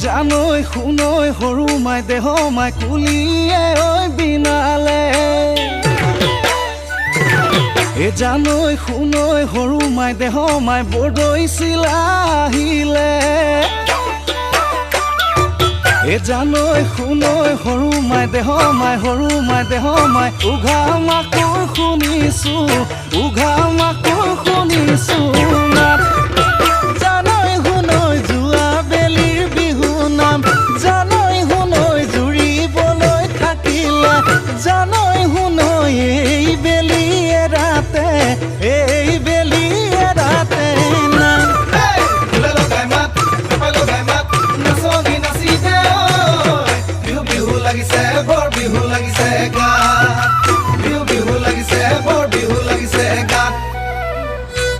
জানৈ শুনৈ সৰু মাই দেহ মাই কুলিয়ে ঐ বিনালে জানৈ শুনৈ সৰু মাই দেহ মাই বৰদৈ চিলা আহিলে জানৈ শুনৈ সৰু মাই দেহ মাই সৰু মাই দেহ মাই উঘা মাকৰ শুনিছো উঘা মাকৰ শুনিছো